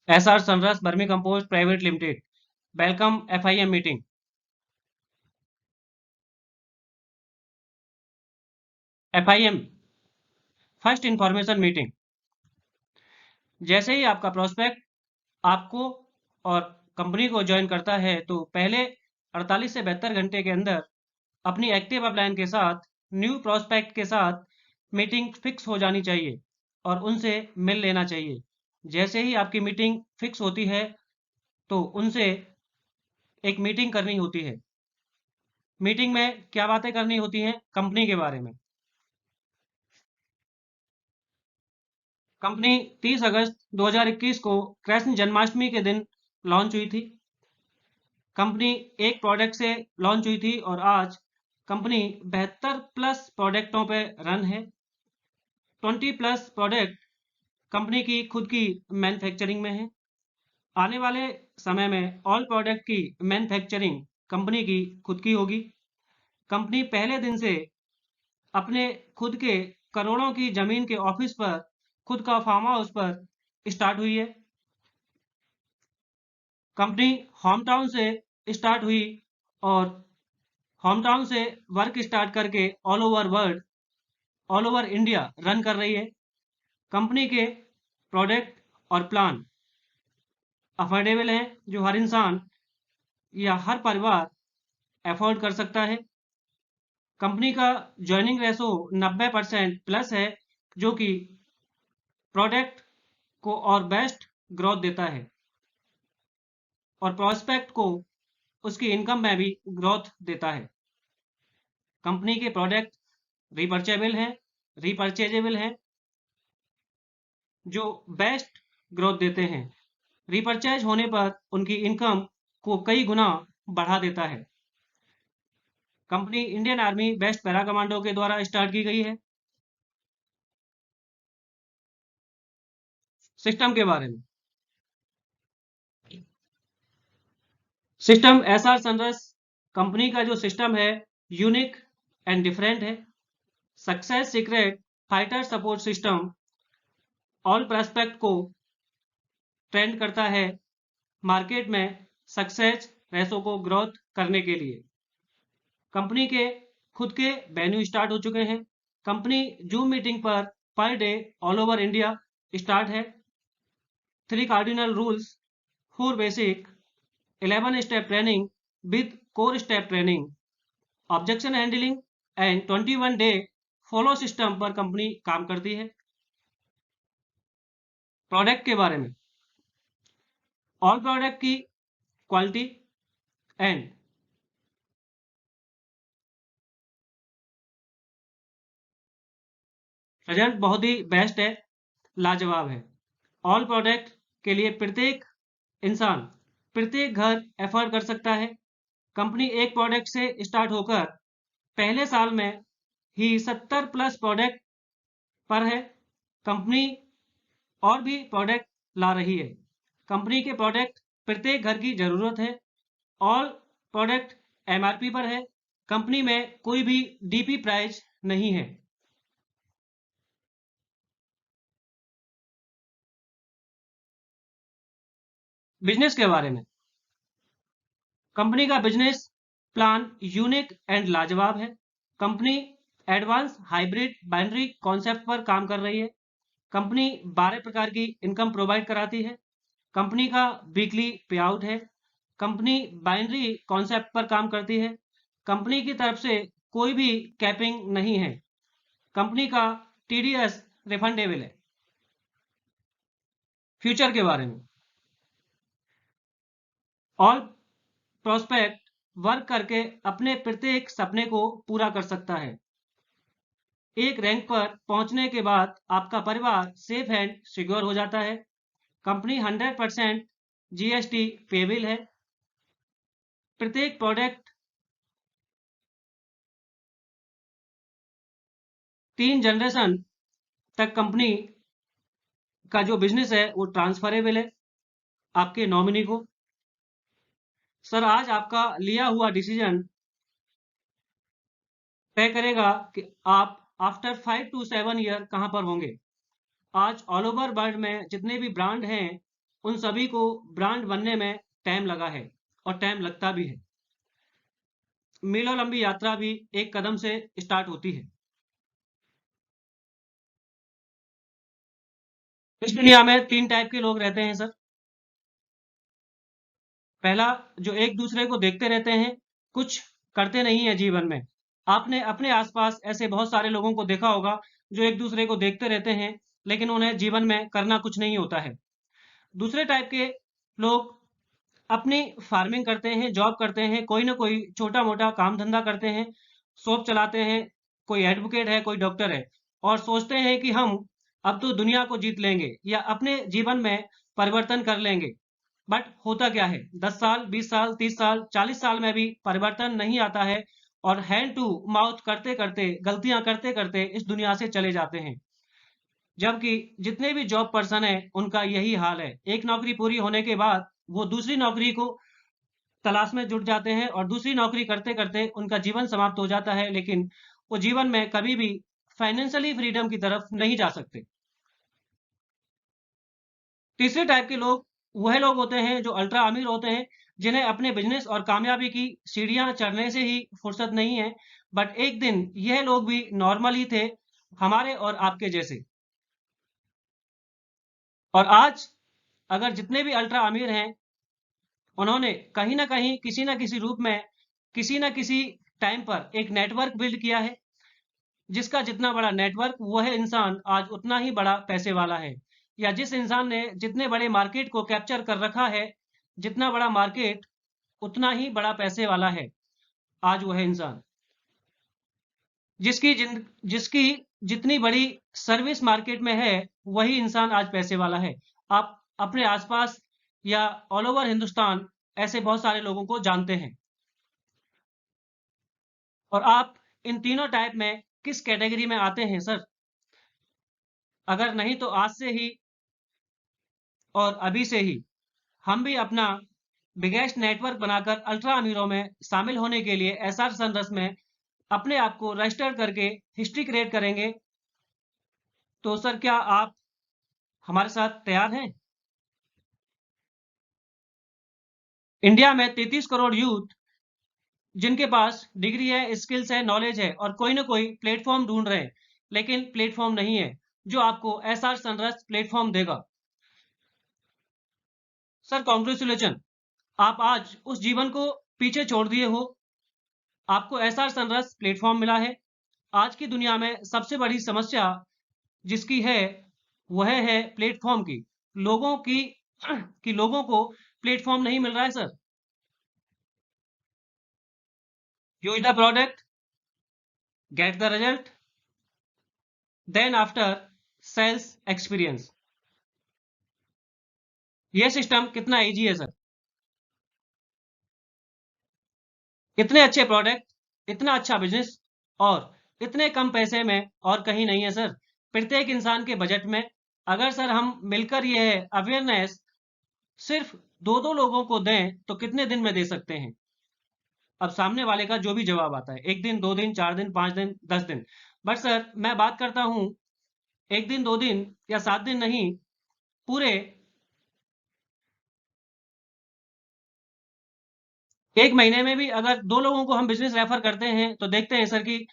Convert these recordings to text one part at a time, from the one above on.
SR Sunrise Vermi Compost Private Limited. Welcome FIM meeting. FIM first information meeting. जैसे ही आपका prospect आपको और company को ज्वाइन करता है तो पहले 48 से 72 घंटे के अंदर अपनी एक्टिव अपलाइन के साथ न्यू प्रोस्पेक्ट के साथ मीटिंग फिक्स हो जानी चाहिए और उनसे मिल लेना चाहिए। जैसे ही आपकी मीटिंग फिक्स होती है तो उनसे एक मीटिंग करनी होती है। मीटिंग में क्या बातें करनी होती हैं? कंपनी के बारे में। कंपनी 30 अगस्त 2021 को कृष्ण जन्माष्टमी के दिन लॉन्च हुई थी। कंपनी एक प्रोडक्ट से लॉन्च हुई थी और आज कंपनी 72 प्लस प्रोडक्टों पे रन है। 20 प्लस प्रोडक्ट कंपनी की खुद की मैन्युफैक्चरिंग में है। आने वाले समय में ऑल प्रोडक्ट की मैन्युफैक्चरिंग कंपनी की खुद की होगी। कंपनी पहले दिन से अपने खुद के करोड़ों की जमीन के ऑफिस पर खुद का फार्म हाउस पर स्टार्ट हुई है। कंपनी होम टाउन से स्टार्ट हुई और होम टाउन से वर्क स्टार्ट करके all over world, all over India run कर रही है। कंपनी के प्रोडक्ट और प्लान अफोर्डेबल हैं, जो हर इंसान या हर परिवार अफोर्ड कर सकता है। कंपनी का ज्वाइनिंग रेशो 90% प्लस है, जो कि प्रोडक्ट को और बेस्ट ग्रोथ देता है और प्रोस्पेक्ट को उसकी इनकम में भी ग्रोथ देता है। कंपनी के प्रोडक्ट रिपर्चेजेबल हैं, जो बेस्ट ग्रोथ देते हैं। रिपर्चेज होने पर उनकी इनकम को कई गुना बढ़ा देता है। Company Indian army best para commando के द्वारा स्टार्ट की गई है। सिस्टम के बारे में। सिस्टम SR सनराइज कंपनी का जो सिस्टम है यूनिक एंड डिफरेंट है। Success secret fighter support system all prospect को ट्रेंड करता है मार्केट में सक्सेस रेशो को ग्रोथ करने के लिए। कंपनी के खुद के वेन्यू स्टार्ट हो चुके हैं। Company zoom meeting per day all over India start है। 3 cardinal rules, 4 basic, 11 step training with core step training, objection handling and 21 day follow system पर कंपनी काम करती है। प्रोडक्ट के बारे में। ऑल प्रोडक्ट की क्वालिटी एंड रिजल्ट बहुत ही बेस्ट है, लाजवाब है। ऑल प्रोडक्ट के लिए प्रत्येक इंसान, प्रत्येक घर एफर्ड कर सकता है। कंपनी एक प्रोडक्ट से स्टार्ट होकर पहले साल में ही 70 प्लस प्रोडक्ट पर है। कंपनी और भी प्रोडक्ट ला रही है। कंपनी के प्रोडक्ट प्रत्येक घर की जरूरत है। ऑल प्रोडक्ट MRP पर है। कंपनी में कोई भी DP प्राइस नहीं है। बिजनेस के बारे में। कंपनी का बिजनेस प्लान यूनिक एंड लाजवाब है। Company advance hybrid binary concept पर काम कर रही है। कंपनी 12 प्रकार की इनकम प्रोवाइड कराती है। कंपनी का वीकली पे आउट है। कंपनी बाइनरी कॉन्सेप्ट पर काम करती है। कंपनी की तरफ से कोई भी कैपिंग नहीं है। कंपनी का TDS रिफंडेबल है। फ्यूचर के बारे में। ऑल प्रोस्पेक्ट वर्क करके अपने प्रत्येक सपने को पूरा कर सकता है। एक रैंक पर पहुंचने के बाद आपका परिवार सेफ एंड सिक्योर हो जाता है। कंपनी 100% GST पेबल है। प्रत्येक प्रोडक्ट 3 जनरेशन तक कंपनी का जो बिजनेस है वो ट्रांसफरेबल है आपके नॉमिनी को। सर, आज आपका लिया हुआ डिसीजन तय करेगा कि आप आफ्टर 5 to 7 ईयर कहां पर होंगे। आज ऑल ओवर वर्ल्ड में जितने भी ब्रांड हैं उन सभी को ब्रांड बनने में टाइम लगा है और टाइम लगता भी है। मीलों लंबी यात्रा भी एक कदम से स्टार्ट होती है। इस दुनिया में 3 टाइप के लोग रहते हैं सर। पहला, जो एक दूसरे को देखते रहते हैं, कुछ करते नहीं है जीवन में। आपने अपने आसपास ऐसे बहुत सारे लोगों को देखा होगा जो एक दूसरे को देखते रहते हैं, लेकिन उन्हें जीवन में करना कुछ नहीं होता है। दूसरे टाइप के लोग अपनी फार्मिंग करते हैं, जॉब करते हैं, कोई ना कोई छोटा-मोटा काम धंधा करते हैं, शॉप चलाते हैं, कोई एडवोकेट है, कोई डॉक्टर है और सोचते हैं कि हम अब तो दुनिया को जीत लेंगे या अपने जीवन में परिवर्तन कर लेंगे। बट होता क्या है, 10 साल, 20 साल, 30 साल, 40 साल में भी परिवर्तन नहीं आता है और हैंड टू माउथ करते-करते, गलतियां करते-करते इस दुनिया से चले जाते हैं। जबकि जितने भी जॉब पर्सन हैं, उनका यही हाल है। एक नौकरी पूरी होने के बाद वो दूसरी नौकरी को तलाश में जुट जाते हैं और दूसरी नौकरी करते-करते उनका जीवन समाप्त हो जाता है, लेकिन वो जीवन में कभी भी फाइनेंशियली फ्रीडम की तरफ नहीं जा सकते। तीसरे टाइप के लोग वह लोग होते हैं जो अल्ट्रा अमीर होते हैं, जिन्हें अपने बिजनेस और कामयाबी की सीढ़ियां चढ़ने से ही फुर्सत नहीं है। बट एक दिन यह लोग भी नॉर्मल ही थे, हमारे और आपके जैसे। और आज अगर जितने भी अल्ट्रा अमीर हैं, उन्होंने कहीं ना कहीं किसी ना किसी रूप में किसी ना किसी टाइम पर एक नेटवर्क बिल्ड किया है, जिसका जितना बड़ा नेटवर्क वह इंसान आज उतना ही बड़ा पैसे वाला है। या जिस इंसान ने जितने बड़े मार्केट को कैप्चर कर रखा है, जितना बड़ा मार्केट उतना ही बड़ा पैसे वाला है आज वह इंसान। जिसकी जितनी बड़ी सर्विस मार्केट में है, वही इंसान आज पैसे वाला है। आप अपने आसपास या ऑल ओवर हिंदुस्तान ऐसे बहुत सारे लोगों को जानते हैं। और आप इन तीनों टाइप में किस कैटेगरी में आते हैं सर? अगर नहीं तो आज से ही और अभी से ही हम भी अपना बिगेस्ट नेटवर्क बनाकर अल्ट्रा अमीरों में शामिल होने के लिए एसआर सनरस में अपने आप को रजिस्टर करके हिस्ट्री क्रिएट करेंगे। तो सर, क्या आप हमारे साथ तैयार हैं? इंडिया में 33 करोड़ यूथ जिनके पास डिग्री है, स्किल्स है, नॉलेज है और कोई ना कोई प्लेटफॉर्म ढूंढ रहे हैं, लेकिन प्लेटफॉर्म नहीं है जो आपको एसआर सनरस प्लेटफॉर्म देगा। सर कॉन्ग्रेचुलेशन, आप आज उस जीवन को पीछे छोड़ दिए हो। आपको एसआर सनरस प्लेटफॉर्म मिला है। आज की दुनिया में सबसे बड़ी समस्या जिसकी है, वह है प्लेटफॉर्म की। लोगों की कि लोगों को प्लेटफॉर्म नहीं मिल रहा है sir. Use the product, get the result, then after sales experience. यह सिस्टम कितना इजी है सर। इतने अच्छे प्रोडक्ट, इतना अच्छा बिजनेस और इतने कम पैसे में और कहीं नहीं है सर। प्रत्येक इंसान के बजट में। अगर सर हम मिलकर यह अवेयरनेस सिर्फ 2-2 लोगों को दें तो कितने दिन में दे सकते हैं? अब सामने वाले का जो भी जवाब आता है, 1 दिन, 2 दिन, 4 दिन, 5 दिन, 10 दिन। बट सर मैं बात करता हूं 1 दिन, 2 दिन या 7 दिन नहीं, पूरे 1 महीने में भी अगर 2 लोगों को हम बिजनेस रेफर करते हैं तो देखते हैं सर कि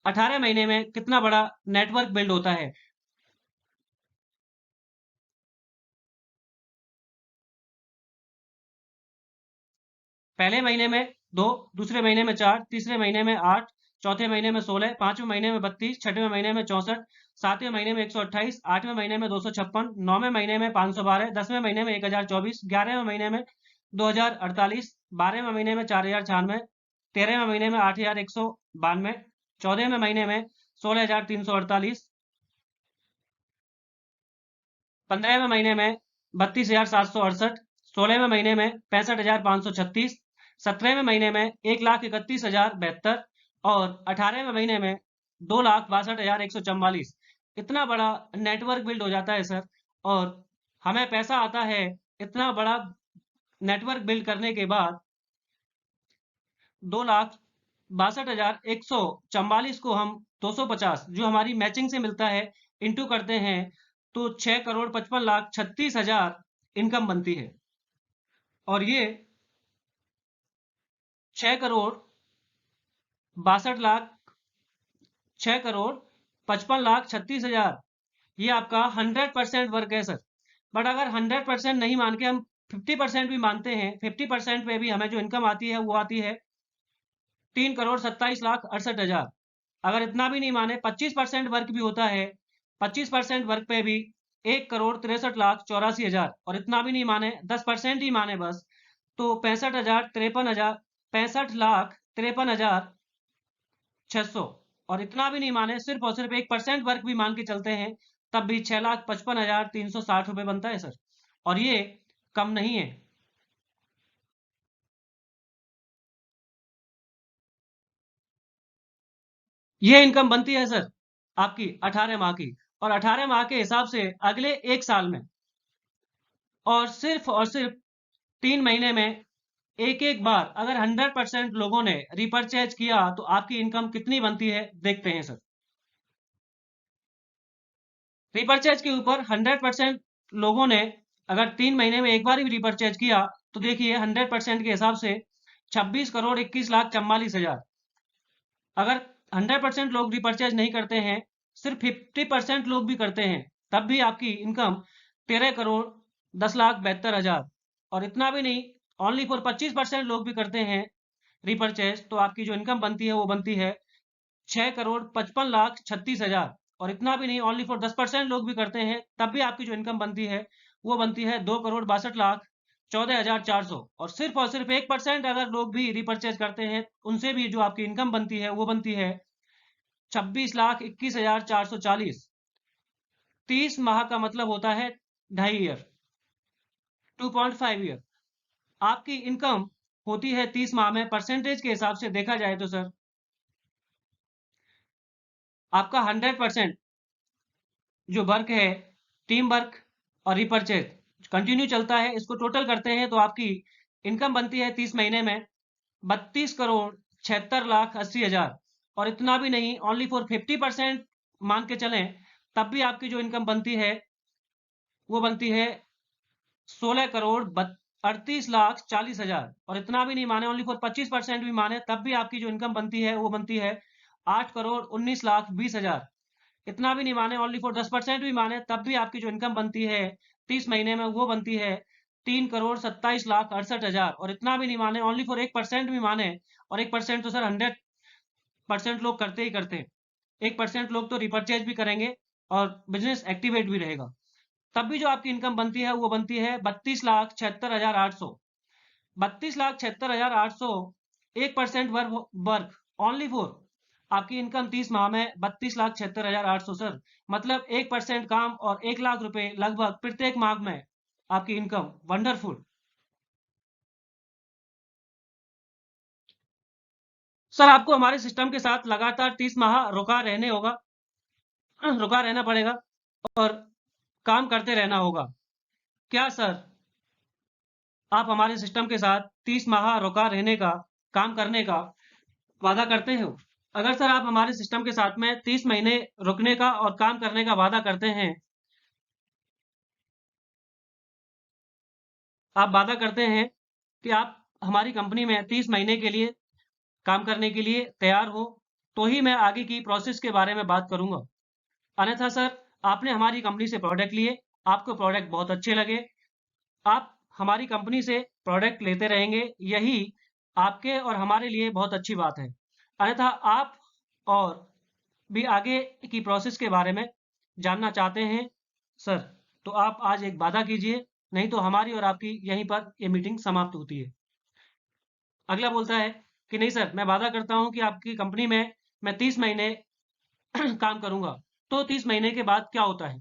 18 महीने में कितना बड़ा नेटवर्क बिल्ड होता है। पहले महीने में 2, दूसरे महीने में 4, तीसरे महीने में 8, चौथे महीने में 16, पांचवें महीने में 32, छठवें महीने में 64, सातवें महीने में 128, आठवें महीने में 256, नौवें महीने में 512, 10वें महीने में 1024, 11वें महीने में 2048, 12वें महीने में 4096, 13वें महीने में 8192, 14वें महीने में 16348, 15वें महीने में 32,768, 16वें महीने में 65,536, 17वें महीने में 1,31,072 और 18वें महीने में 2,62,144। इतना बड़ा नेटवर्क बिल्ड हो जाता है सर। और हमें पैसा आता है इतना बड़ा नेटवर्क बिल्ड करने के बाद 2,62,144 को हम 250 जो हमारी मैचिंग से मिलता है इंटू करते हैं, तो 6,55,36,000 इनकम बनती है। और ये 6,62,55,36,36,000 ये आपका 100% वर्क है सर। बट अगर 100% नहीं मान के हम 50% भी मानते हैं, 50% में भी हमें जो इनकम आती है वो आती है 3,27,68,000। अगर इतना भी नहीं माने 25% वर्क भी होता है, 25% वर्क पे भी 1,63,84,000। और इतना भी नहीं माने 10% ही माने बस, तो 65,53,600। और इतना भी नहीं माने, सिर्फ और सिर्फ 1% वर्क भी मान के चलते हैं, तब भी 6,55,360 रुपए बनता है सर। और ये कम नहीं है। ये इनकम बनती है सर आपकी 18 माह की, और 18 माह के हिसाब से अगले 1 साल में, और सिर्फ 3 महीने में एक एक बार अगर 100% लोगों ने रिपर्चेज किया तो आपकी इनकम कितनी बनती है देखते हैं सर। रिपर्चेज के ऊपर 100% लोगों ने अगर 3 महीने में एक बार भी रिपर्चेज किया तो देखिए 100% के हिसाब से 26,21,44,000। अगर 100% लोग रिपर्चेज नहीं करते हैं, सिर्फ 50% लोग भी करते हैं, तब भी आपकी इनकम 13,10,72,000। और इतना भी नहीं, ओनली फॉर 25% लोग भी करते हैं रिपर्चेज, तो आपकी जो इनकम बनती है वो बनती है 6,55,36,000। और इतना भी नहीं, ओनली फॉर 10% लोग भी करते हैं, तब भी आपकी जो इनकम बनती है वो बनती है 2,62,14,400। और सिर्फ 1% अगर लोग भी रिपर्चेज करते हैं, उनसे भी जो आपकी इनकम बनती है वो बनती है 26,21,440। 30 माह का मतलब होता है 2.5 ईयर, 2.5 ईयर। आपकी इनकम होती है 30 माह में। परसेंटेज के हिसाब से देखा जाए तो सर आपका 100% जो वर्क है, टीम वर्क और रिपर्चेज कंटिन्यू चलता है, इसको टोटल करते हैं तो आपकी इनकम बनती है 30 महीने में 32,76,80,000। और इतना भी नहीं, ओनली फॉर 50% मान के चलें, तब भी आपकी जो इनकम बनती है वो बनती है 16,38,40,000। और इतना भी नहीं माने, ओनली फॉर 25% भी माने, तब भी आपकी जो इनकम बनती है वो बनती है 8,19,20,000। इतना भी नहीं माने, ओनली फॉर 10% भी माने, तब भी आपकी जो इनकम बनती है 30 महीने में वो बनती है 3,27,68,000। और इतना भी नहीं माने, ओनली फॉर 1% भी माने, और 1% तो सर 100% लोग करते ही करते हैं। 1% लोग तो रिपर्चेज भी करेंगे और बिजनेस एक्टिवेट भी रहेगा, तब भी जो आपकी इनकम बनती है वो बनती है 32,76,800। 32,76,800। 1% वर्क ओनली फॉर आपकी इनकम 30 माह में 32,76,800 सर। मतलब 1% काम और 1 लाख रुपए लगभग प्रत्येक माह में आपकी इनकम। वंडरफुल। सर आपको हमारे सिस्टम के साथ लगातार 30 माह रुका रहना पड़ेगा और काम करते रहना होगा। क्या सर आप हमारे सिस्टम के साथ 30 माह रुका रहने का, काम करने का वादा करते हो? अगर सर आप हमारे सिस्टम के साथ में 30 महीने रुकने का और काम करने का वादा करते हैं, आप वादा करते हैं कि आप हमारी कंपनी में 30 महीने के लिए काम करने के लिए तैयार हो, तो ही मैं आगे की प्रोसेस के बारे में बात करूंगा। अन्यथा सर, आपने हमारी कंपनी से प्रोडक्ट लिए, आपको प्रोडक्ट बहुत अच्छे लगे, आप हमारी कंपनी से प्रोडक्ट लेते रहेंगे, यही आपके और हमारे लिए बहुत अच्छी बात है। अन्यथा आप और भी आगे की प्रोसेस के बारे में जानना चाहते हैं सर, तो आप आज एक वादा कीजिए, नहीं तो हमारी और आपकी यहीं पर ये मीटिंग समाप्त होती है। अगला बोलता है कि नहीं सर, मैं वादा करता हूं कि आपकी कंपनी में मैं 30 महीने काम करूंगा। तो 30 महीने के बाद क्या होता है?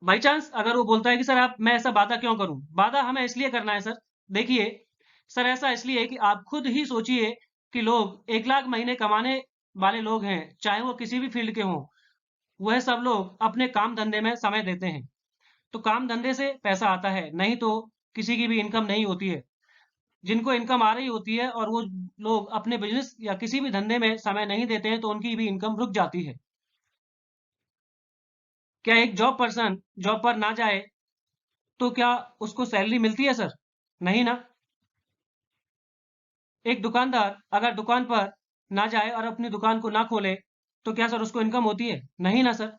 बाई चांस अगर वो बोलता है कि सर आप, मैं ऐसा वादा क्यों करूं? वादा हमें इसलिए करना है सर, देखिए सर, ऐसा इसलिए कि आप खुद ही सोचिए कि लोग 1 लाख महीने कमाने वाले लोग हैं, चाहे वो किसी भी फील्ड के हों, वह सब लोग अपने काम धंधे में समय देते हैं। तो काम धंधे से पैसा आता है, नहीं तो किसी की भी इनकम नहीं होती है। जिनको इनकम आ रही होती है और वो लोग अपने बिजनेस या किसी भी धंधे में समय नहीं देते हैं, तो उनकी भी इनकम रुक जाती है। क्या एक जॉब पर्सन जॉब पर ना जाए तो क्या उसको सैलरी मिलती है सर? नहीं ना। एक दुकानदार अगर दुकान पर ना जाए और अपनी दुकान को ना खोले तो क्या सर उसको इनकम होती है? नहीं ना सर।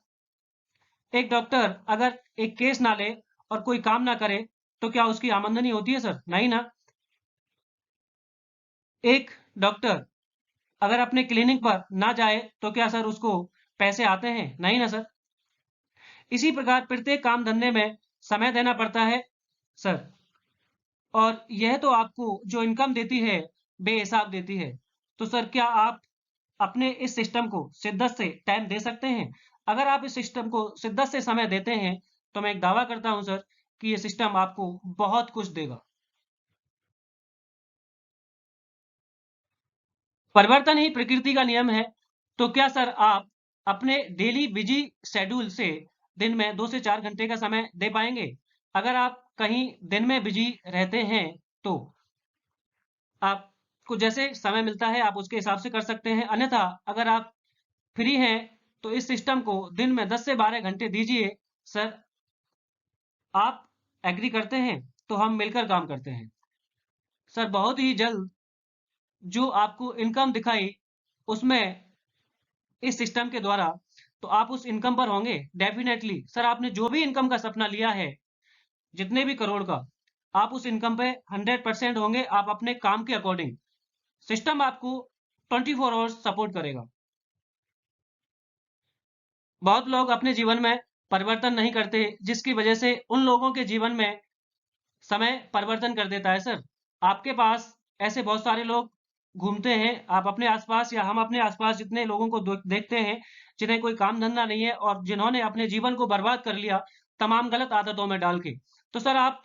एक डॉक्टर अगर एक केस ना ले और कोई काम ना करे तो क्या उसकी आमदनी होती है सर? नहीं ना। एक डॉक्टर अगर अपने क्लिनिक पर ना जाए तो क्या सर उसको पैसे आते हैं? नहीं ना सर। इसी प्रकार प्रत्येक काम धंधे में समय देना पड़ता है सर, और यह तो आपको जो इनकम देती है बेहिसाब देती है। तो सर क्या आप अपने इस सिस्टम को शिद्दत से टाइम दे सकते हैं? अगर आप इस सिस्टम को शिद्दत से समय देते हैं तो मैं एक दावा करता हूं सर कि ये सिस्टम आपको बहुत कुछ देगा। परिवर्तन ही प्रकृति का नियम है। तो क्या सर आप अपने डेली बिजी शेड्यूल से दिन में 2 से 4 घंटे का समय दे पाएंगे? अगर आप कहीं दिन में बिजी रहते हैं तो आपको जैसे समय मिलता है आप उसके हिसाब से कर सकते हैं, अन्यथा अगर आप फ्री हैं तो इस सिस्टम को दिन में 10 से 12 घंटे दीजिए सर। आप एग्री करते हैं तो हम मिलकर काम करते हैं सर। बहुत ही जल्द जो आपको इनकम दिखाई उसमें इस सिस्टम के द्वारा, तो आप उस इनकम पर होंगे डेफिनेटली सर। आपने जो भी इनकम का सपना लिया है जितने भी करोड़ का, आप उस इनकम पे 100% होंगे। आप अपने काम के अकॉर्डिंग सिस्टम आपको 24 आवर्स सपोर्ट करेगा। बहुत लोग अपने जीवन में परिवर्तन नहीं करते जिसकी वजह से उन लोगों के जीवन में समय परिवर्तन कर देता है सर। आपके पास ऐसे बहुत सारे लोग घूमते हैं, आप अपने आसपास या हम अपने आसपास जितने लोगों को देखते हैं जिन्हें कोई काम धंधा नहीं है और जिन्होंने अपने जीवन को बर्बाद कर लिया तमाम गलत आदतों में डाल के। तो सर आप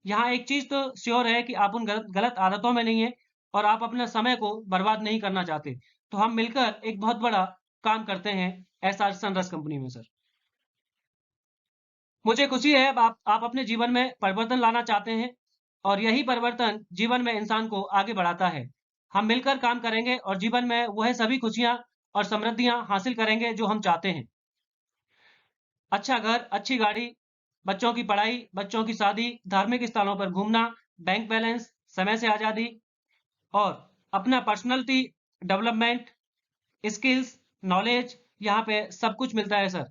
यहाँ एक चीज तो श्योर है कि आप उन गलत गलत आदतों में नहीं है और आप अपने समय को बर्बाद नहीं करना चाहते। तो हम मिलकर एक बहुत बड़ा काम करते हैं एसआर सनराइज कंपनी में सर। मुझे खुशी है आप अपने जीवन में परिवर्तन लाना चाहते हैं और यही परिवर्तन जीवन में इंसान को आगे बढ़ाता है। हम मिलकर काम करेंगे और जीवन में वह सभी खुशियां और समृद्धियां हासिल करेंगे जो हम चाहते हैं। अच्छा घर, अच्छी गाड़ी, बच्चों की पढ़ाई, बच्चों की शादी, धार्मिक स्थानों पर घूमना, बैंक बैलेंस, समय से आजादी और अपना पर्सनैलिटी डेवलपमेंट, स्किल्स, नॉलेज, यहाँ पे सब कुछ मिलता है सर।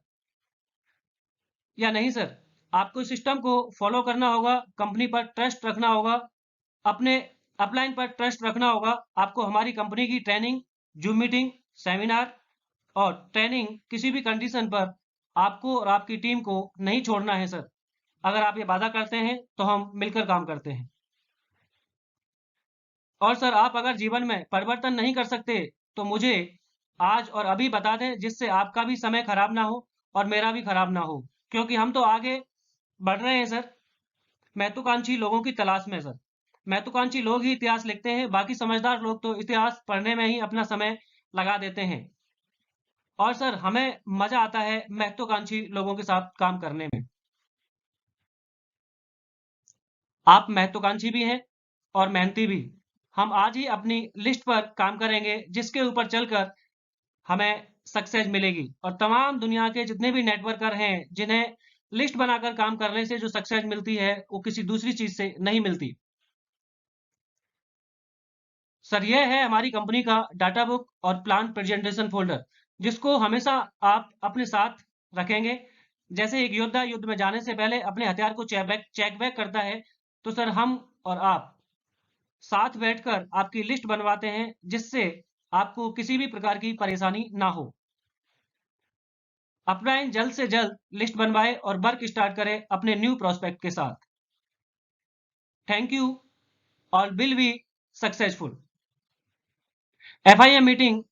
या नहीं सर? आपको सिस्टम को फॉलो करना होगा, कंपनी पर ट्रस्ट रखना होगा, अपने अपलाइन पर ट्रस्ट रखना होगा। आपको हमारी कंपनी की ट्रेनिंग, जूम मीटिंग, सेमिनार और ट्रेनिंग किसी भी कंडीशन पर आपको और आपकी टीम को नहीं छोड़ना है सर। अगर आप ये वादा करते हैं तो हम मिलकर काम करते हैं। और सर आप अगर जीवन में परिवर्तन नहीं कर सकते तो मुझे आज और अभी बता दें जिससे आपका भी समय खराब ना हो और मेरा भी खराब ना हो, क्योंकि हम तो आगे बढ़ रहे हैं सर। महत्वाकांक्षी लोगों की तलाश में सर। महत्वाकांक्षी लोग ही इतिहास लिखते हैं, बाकी समझदार लोग तो इतिहास पढ़ने में ही अपना समय लगा देते हैं। और सर हमें मजा आता है महत्वाकांक्षी लोगों के साथ काम करने में। आप महत्वाकांक्षी भी हैं और मेहनती भी। हम आज ही अपनी लिस्ट पर काम करेंगे जिसके ऊपर चलकर हमें सक्सेस मिलेगी, और तमाम दुनिया के जितने भी नेटवर्कर हैं जिन्हें लिस्ट बनाकर काम करने से जो सक्सेस मिलती है वो किसी दूसरी चीज से नहीं मिलती। सर यह है हमारी कंपनी का डाटा बुक और प्लान प्रेजेंटेशन फोल्डर, जिसको हमेशा आप अपने साथ रखेंगे। जैसे एक योद्धा युद्ध में जाने से पहले अपने हथियार को चेक बैक करता है, तो सर हम और आप साथ बैठकर आपकी लिस्ट बनवाते हैं जिससे आपको किसी भी प्रकार की परेशानी ना हो। अपना जल्द से जल्द लिस्ट बनवाए और वर्क स्टार्ट करें अपने न्यू प्रोस्पेक्ट के साथ। Thank you, all will be successful. FIM meeting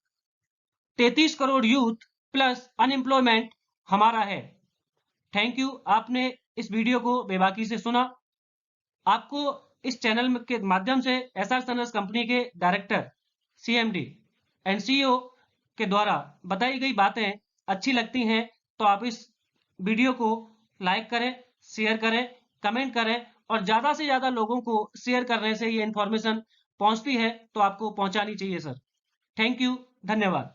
33 crore youth plus unemployment हमारा है। थैंक यू, आपने इस वीडियो को बेबाकी से सुना। आपको इस चैनल के माध्यम से एसआर सनराइज कंपनी के डायरेक्टर, CMD एंड CEO के द्वारा बताई गई बातें अच्छी लगती हैं तो आप इस वीडियो को लाइक करें, शेयर करें, कमेंट करें, और ज़्यादा से ज़्यादा लोगों को शेयर करने से ये इन्फॉर्मेशन पहुंचती है तो आपको पहुंचानी चाहिए सर। थैंक यू, धन्यवाद।